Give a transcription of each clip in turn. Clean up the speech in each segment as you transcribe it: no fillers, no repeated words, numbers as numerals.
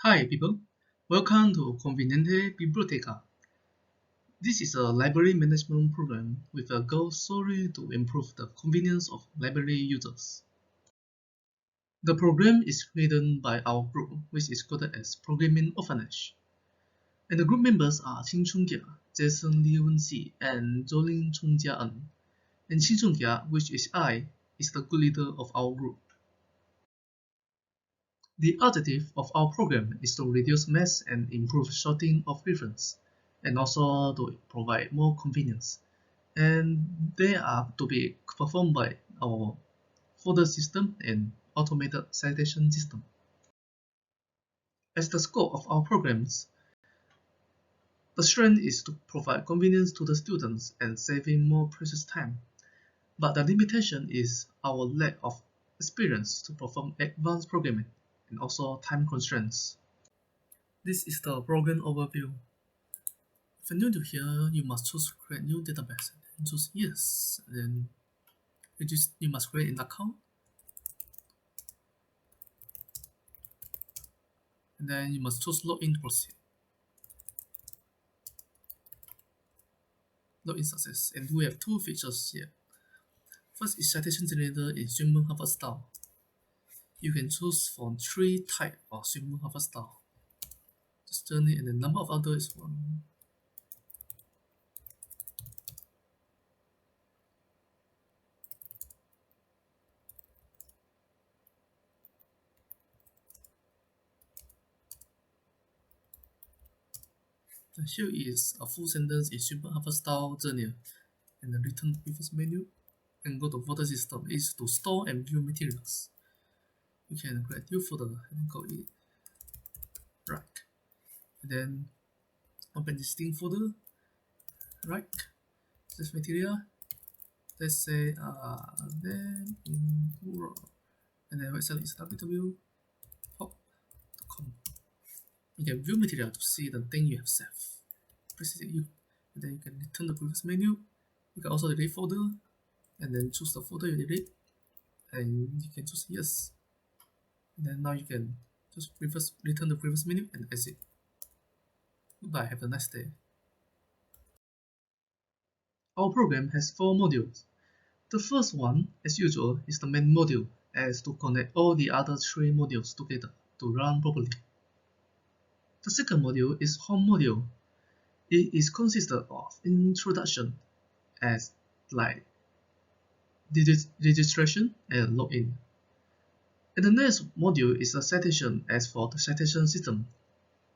Hi people, welcome to Conveniente Biblioteca. This is a library management program with a goal solely to improve the convenience of library users. The program is written by our group, which is coded as Programming Orphanage. And the group members are Qing Chungjia, Jason Liu-Si, and Jolin Chungjia-En. And Qing Chungjia, which is I, is the good leader of our group. The objective of our program is to reduce mess and improve sorting of reference, and also to provide more convenience. And they are to be performed by our folder system and automated citation system. As the scope of our programs, the strength is to provide convenience to the students and saving more precious time. But the limitation is our lack of experience to perform advanced programming and also time constraints. This is the program overview. If you're new to here, you must choose create new database and choose yes. Then you must create an account. And then you must choose login to proceed. Login success. And we have two features here. First is citation generator in Swimmer Harvard style. You can choose from 3 types of Swimmer Harvard style. Just journey and the number of others is 1. And here is a full sentence in Swimmer Harvard style journey. And then return to previous menu and go to folder system is to store and view materials. You can create new folder and call it right. And then open existing folder, right, this material, let's say then in Google, and then website is www.pop.com. You can view material to see the thing you have saved. Press it and then you can return the previous menu. You can also delete folder and then choose the folder you delete and you can choose yes. And then now you can just return the previous menu and exit. Goodbye, have a nice day. Our program has 4 modules. The first one, as usual, is the main module, as to connect all the other 3 modules together to run properly. The second module is home module. It is consisted of introduction, as like registration and login. And the next module is a citation, as for the citation system.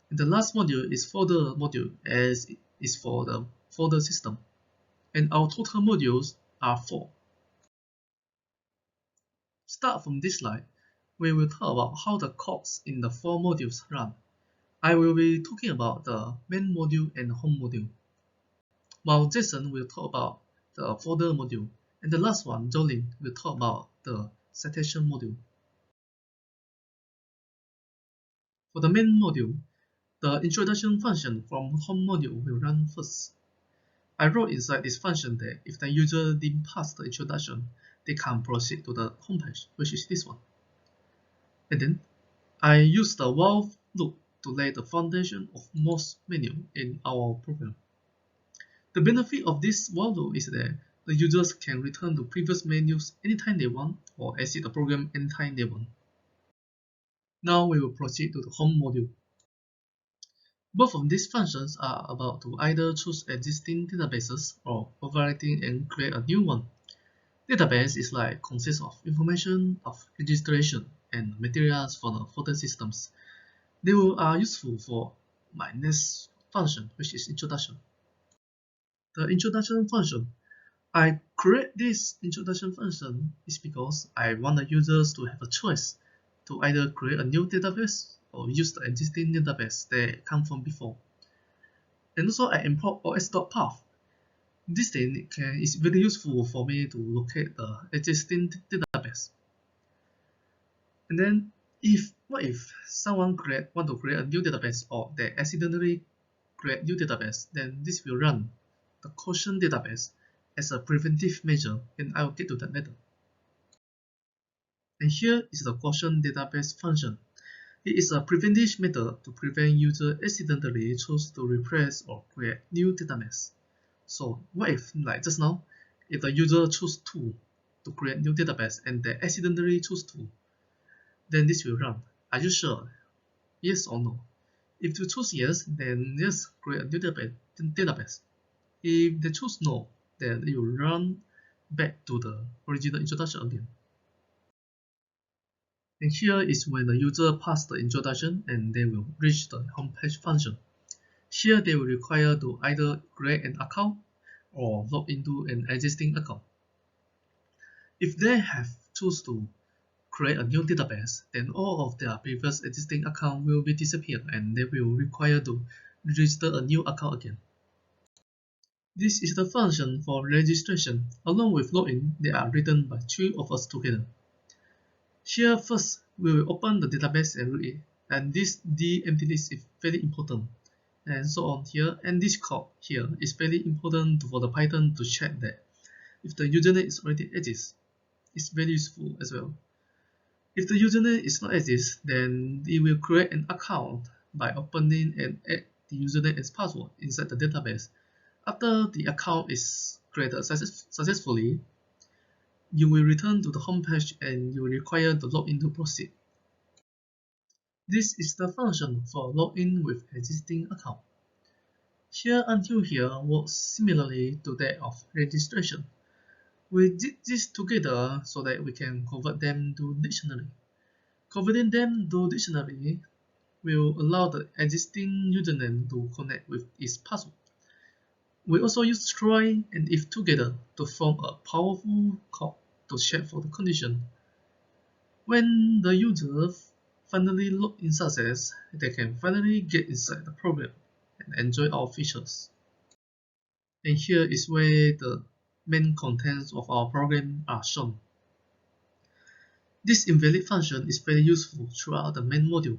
And the last module is folder module, as is for the folder system. And our total modules are 4. Start from this slide, we will talk about how the codes in the 4 modules run. I will be talking about the main module and home module, while Jason will talk about the folder module, and the last one, Jolin, will talk about the citation module. For the main module, the introduction function from home module will run first. I wrote inside this function that if the user didn't pass the introduction, they can proceed to the homepage, which is this one. And then I use the while loop to lay the foundation of most menu in our program. The benefit of this while loop is that the users can return to previous menus anytime they want or exit the program anytime they want. Now we will proceed to the home module. Both of these functions are about to either choose existing databases or overwriting and create a new one. Database is like consists of information of registration and materials for the folder systems. They are useful for my next function, which is introduction. The introduction function. I create this introduction function is because I want the users to have a choice to either create a new database or use the existing database that come from before. And also I import os.path. This thing is very useful for me to locate the existing database. And then what if someone want to create a new database or they accidentally create new database, then this will run the quotient database as a preventive measure, and I will get to that later. And here is the quotient database function. It is a preventive method to prevent user accidentally choose to replace or create new database. So what if, like just now, if the user choose 2 to create new database and they accidentally choose 2, then this will run. Are you sure? Yes or no? If you choose yes, then yes, create a new database. If they choose no, then it will run back to the original introduction again. And here is when the user passes the introduction and they will reach the homepage function. Here they will require to either create an account or log into an existing account. If they have choose to create a new database, then all of their previous existing account will be disappeared and they will require to register a new account again. This is the function for registration. Along with login, they are written by 3 of us together. Here first, we will open the database and read it, and this empty list is very important. And so on here, and this code here is very important for the Python to check that if the username is already exists. It's very useful as well. If the username is not exist, then it will create an account by opening and add the username as password inside the database. After the account is created successfully, you will return to the home page and you will require to log in to proceed. This is the function for login with existing account. Here until here works similarly to that of registration. We did this together so that we can convert them to dictionary. Converting them to dictionary will allow the existing username to connect with its password. We also use try and if together to form a powerful code to check for the condition. When the user finally log in success, they can finally get inside the program and enjoy our features. And here is where the main contents of our program are shown. This invalid function is very useful throughout the main module.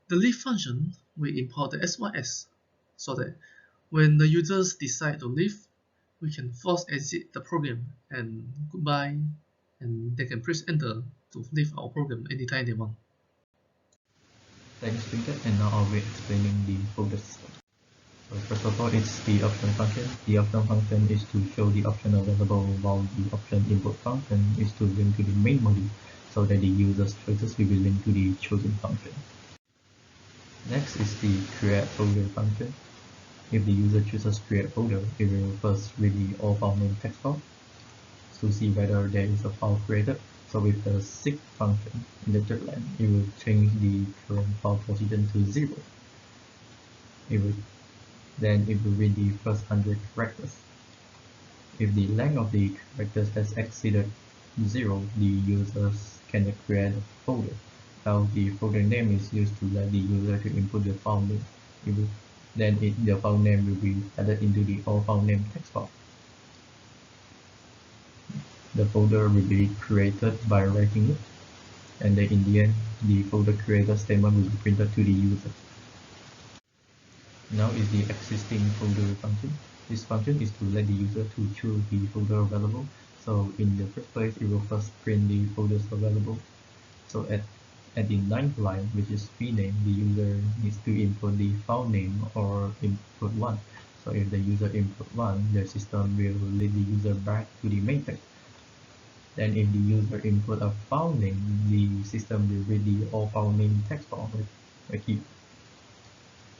The leave function will import the SYS so that when the users decide to leave, we can force exit the program and goodbye, and they can press enter to leave our program anytime they want. Thanks, Trinket, and now I'll be explaining the folder system. So first of all, it's the option function. The option function is to show the option available, while the option input function is to link to the main module so that the user's choices will be linked to the chosen function. Next is the create folder function. If the user chooses create folder, it will first read the all file name text file to see whether there is a file created. So with the seek function in the third line, it will change the current file position to 0. Then it will read the first 100 characters. If the length of the characters has exceeded 0, the users can create a folder. Now the folder name is used to let the user to input the file name. The file name will be added into the all file name text file. The folder will be created by writing it, and then in the end, the folder creator statement will be printed to the user. Now is the existing folder function. This function is to let the user to choose the folder available. So in the first place, it will first print the folders available. So at the 9th line, which is name, the user needs to input the file name or input 1. So if the user input 1, the system will lead the user back to the main text. Then if the user input a file name, the system will read the all file name text file right here.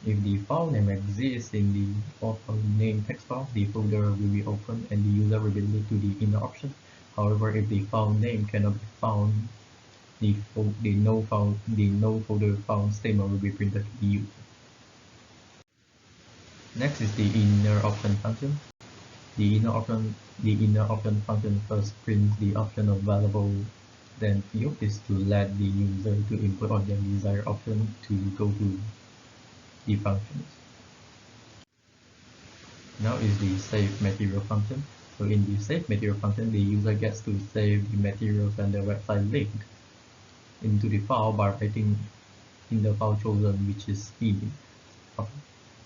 If the file name exists in the all file name text file, the folder will be opened and the user will be led to the inner option. However, if the file name cannot be found, the no folder found statement will be printed to the user. Next is the inner option function. The inner option function first prints the option available, then field is to let the user to input on their desired option to go to the functions. Now is the save material function. So in the save material function, the user gets to save the materials and the website link into the file by writing in the file chosen, which is image.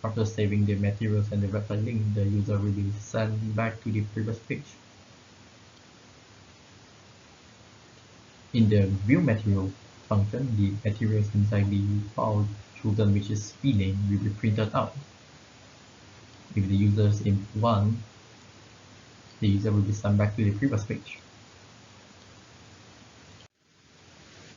After saving the materials and the website link, the user will be sent back to the previous page. In the view material function, the materials inside the file chosen, which is name, will be printed out. If the user is in 1, the user will be sent back to the previous page.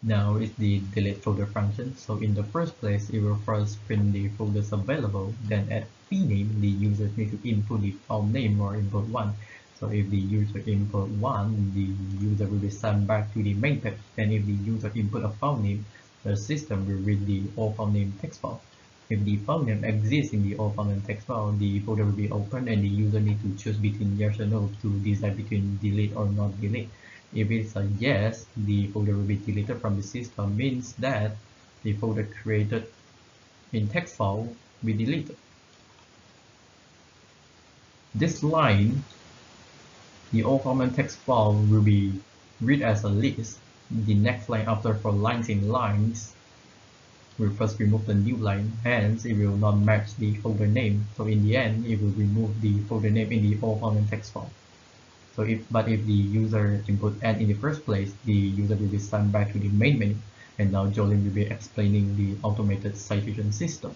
Now is the delete folder function. So in the first place, it will first print the folders available. Then at name, the user needs to input the file name or input 1. So if the user input 1, the user will be sent back to the main page. Then if the user input a file name, the system will read the all file name text file. If the file name exists in the all file name text file, the folder will be opened and the user needs to choose between yes or no to decide between delete or not delete. If it's a yes, the folder will be deleted from the system, means that the folder created in text file will be deleted. This line, the all common text file will be read as a list. The next line after for lines in lines will first remove the new line, hence it will not match the folder name. So in the end, it will remove the folder name in the all common text file. So if the user input n in the first place, the user will be sent back to the main menu, and now Jolene will be explaining the automated citation system.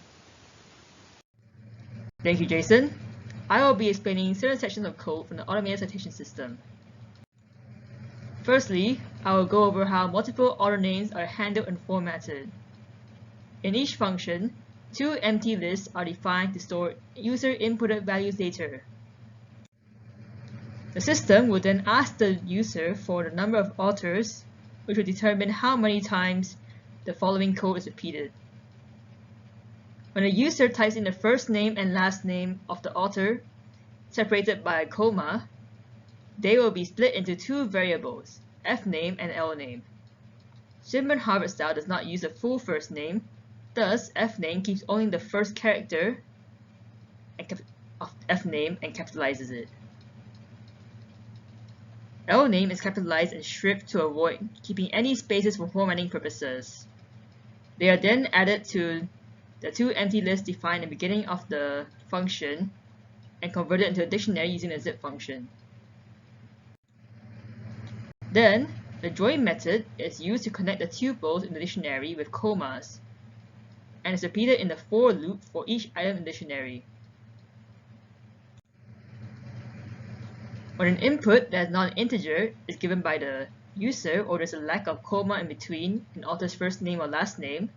Thank you, Jason. I will be explaining certain sections of code from the automated citation system. Firstly, I will go over how multiple author names are handled and formatted. In each function, 2 empty lists are defined to store user inputted values later. The system will then ask the user for the number of authors, which will determine how many times the following code is repeated. When a user types in the first name and last name of the author, separated by a comma, they will be split into 2 variables, fname and lname. Swinburne Harvard style does not use a full first name, thus fname keeps only the first character of fname and capitalizes it. Lname is capitalized and stripped to avoid keeping any spaces for formatting purposes. They are then added to the 2 empty lists defined at the beginning of the function and converted into a dictionary using the zip function. Then, the join method is used to connect the tuples in the dictionary with commas, and is repeated in the for loop for each item in the dictionary. When an input that is not an integer is given by the user, or there's a lack of comma in between an author's first name or last name,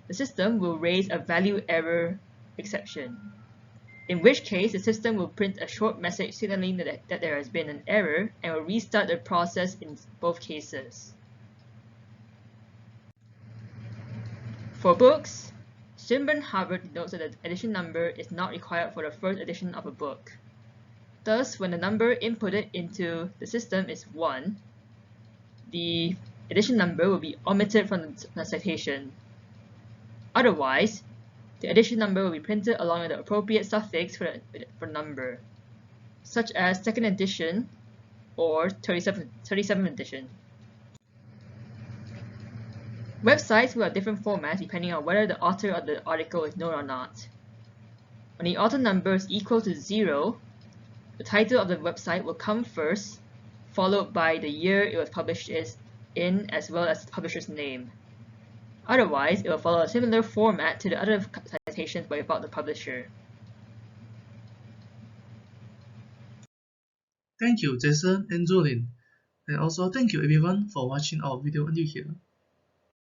the system will raise a value error exception, in which case the system will print a short message signaling that there has been an error and will restart the process in both cases. For books, Swinburne Harvard denotes that the edition number is not required for the first edition of a book. Thus, when the number inputted into the system is 1, the edition number will be omitted from the citation. Otherwise, the edition number will be printed along with the appropriate suffix for number, such as 2nd edition or 37th edition. Websites will have different formats depending on whether the author of the article is known or not. When the author number is equal to 0, the title of the website will come first, followed by the year it was published in, as well as the publisher's name. Otherwise, it will follow a similar format to the other citations but without the publisher. Thank you, Jason and Jolene. And also thank you everyone for watching our video until here.